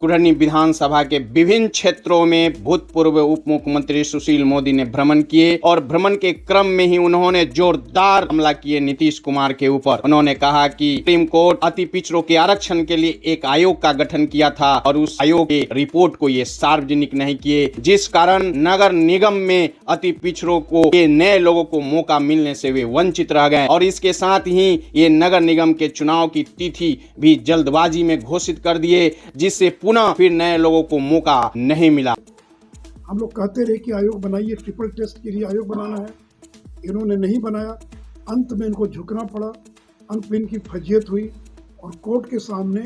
कुढ़नी विधानसभा के विभिन्न क्षेत्रों में भूतपूर्व उप मुख्यमंत्री सुशील मोदी ने भ्रमण किए और भ्रमण के क्रम में ही उन्होंने जोरदार हमला किए नीतीश कुमार के ऊपर। उन्होंने कहा कि सुप्रीम कोर्ट अति पिछड़ों के आरक्षण के लिए एक आयोग का गठन किया था और उस आयोग की रिपोर्ट को ये सार्वजनिक नहीं किए, जिस कारण नगर निगम में अति पिछड़ों को ये नए लोगों को मौका मिलने से वे वंचित रह गए। और इसके साथ ही ये नगर निगम के चुनाव की तिथि भी जल्दबाजी में घोषित कर दिए, जिससे पुनः फिर नए लोगों को मौका नहीं मिला। हम लोग कहते रहे कि आयोग बनाइए, ट्रिपल टेस्ट के लिए आयोग बनाना है, इन्होंने नहीं बनाया। अंत में इनको झुकना पड़ा, अंत में इनकी फजीयत हुई और कोर्ट के सामने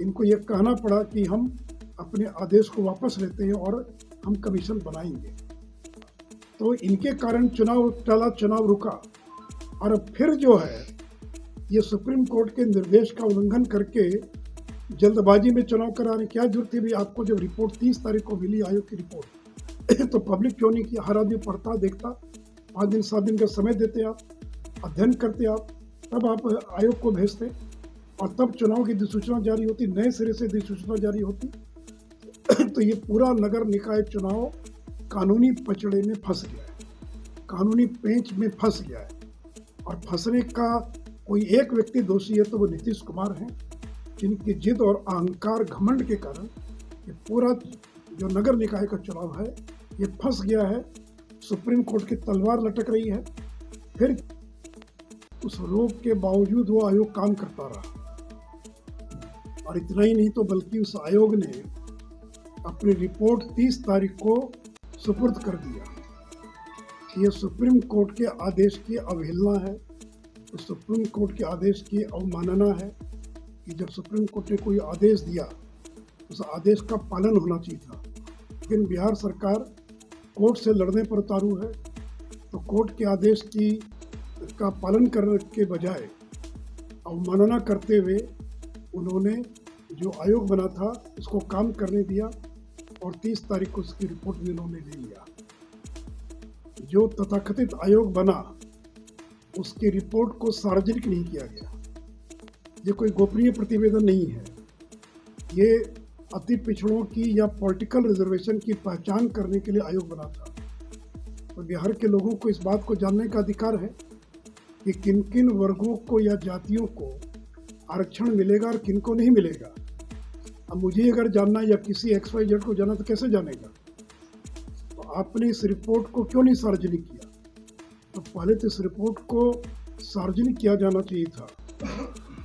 इनको ये कहना पड़ा कि हम अपने आदेश को वापस लेते हैं और हम कमीशन बनाएंगे। तो इनके कारण चुनाव टला, चुनाव रुका और अब फिर जो है ये सुप्रीम कोर्ट के निर्देश का उल्लंघन करके जल्दबाजी में चुनाव कराने क्या जरूरत थी? भी आपको जब रिपोर्ट 30 तारीख को मिली आयोग की रिपोर्ट तो पब्लिक क्यों नहीं किया? हर आदमी पढ़ता देखता, 5 दिन 7 दिन का समय देते, आप अध्ययन करते, आप तब आप आयोग को भेजते और तब चुनाव की अधिसूचना जारी होती, नए सिरे से अधिसूचना जारी होती। तो ये पूरा नगर निकाय चुनाव कानूनी पचड़े में फंस गया है, कानूनी पेंच में फंस गया है और फंसने का कोई एक व्यक्ति दोषी है तो वो नीतीश कुमार हैं, जिनकी जिद और अहंकार घमंड के कारण ये पूरा जो नगर निकाय का चुनाव है ये फंस गया है। सुप्रीम कोर्ट की तलवार लटक रही है। फिर उस रोक के बावजूद वो आयोग काम करता रहा और इतना ही नहीं तो बल्कि उस आयोग ने अपनी रिपोर्ट 30 तारीख को सुपुर्द कर दिया। ये सुप्रीम कोर्ट के आदेश की अवहेलना है, सुप्रीम कोर्ट के आदेश की अवमानना है कि जब सुप्रीम कोर्ट ने कोई आदेश दिया उस आदेश का पालन होना चाहिए था। लेकिन बिहार सरकार कोर्ट से लड़ने पर उतारू है, तो कोर्ट के आदेश का पालन करने के बजाय अवमानना करते हुए उन्होंने जो आयोग बना था उसको काम करने दिया और 30 तारीख को उसकी रिपोर्ट भी उन्होंने ले लिया। जो तथाकथित आयोग बना उसकी रिपोर्ट को सार्वजनिक नहीं किया गया। ये कोई गोपनीय प्रतिवेदन नहीं है, ये अति पिछड़ों की या पॉलिटिकल रिजर्वेशन की पहचान करने के लिए आयोग बना था। तो बिहार के लोगों को इस बात को जानने का अधिकार है कि किन किन वर्गों को या जातियों को आरक्षण मिलेगा और किन को नहीं मिलेगा। अब मुझे अगर जानना या किसी XYZ को जानना तो कैसे जानेगा? तो आपने इस रिपोर्ट को क्यों नहीं सार्वजनिक किया? तो पहले तो इस रिपोर्ट को सार्वजनिक किया जाना चाहिए था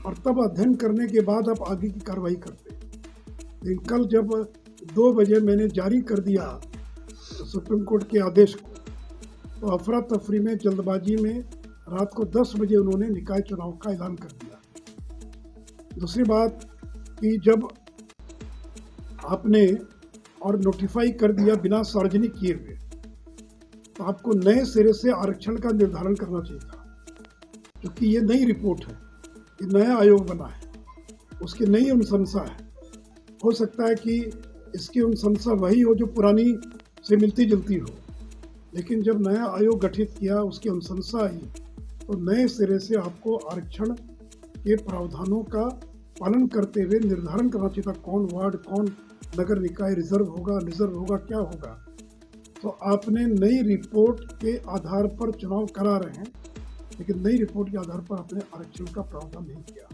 और तब अध्ययन करने के बाद आप आगे की कार्रवाई करते। लेकिन कल जब 2 बजे मैंने जारी कर दिया सुप्रीम कोर्ट के आदेश को, तो अफरा तफरी में जल्दबाजी में रात को 10 बजे उन्होंने निकाय चुनाव का ऐलान कर दिया। दूसरी बात कि जब आपने और नोटिफाई कर दिया बिना सार्वजनिक किए हुए, तो आपको नए सिरे से आरक्षण का निर्धारण करना चाहिए था, क्योंकि ये नई रिपोर्ट है, ये नया आयोग बना है, उसकी नई अनुशंसा है। हो सकता है कि इसकी अनुशंसा वही हो जो पुरानी से मिलती जुलती हो, लेकिन जब नया आयोग गठित किया उसकी अनुशंसा आई तो नए सिरे से आपको आरक्षण के प्रावधानों का पालन करते हुए निर्धारण करना चाहिए था, कौन वार्ड, कौन नगर निकाय रिजर्व होगा, क्या होगा। तो आपने नई रिपोर्ट के आधार पर चुनाव करा रहे हैं, लेकिन नई रिपोर्ट के आधार पर आपने आरक्षण का प्रावधान नहीं किया।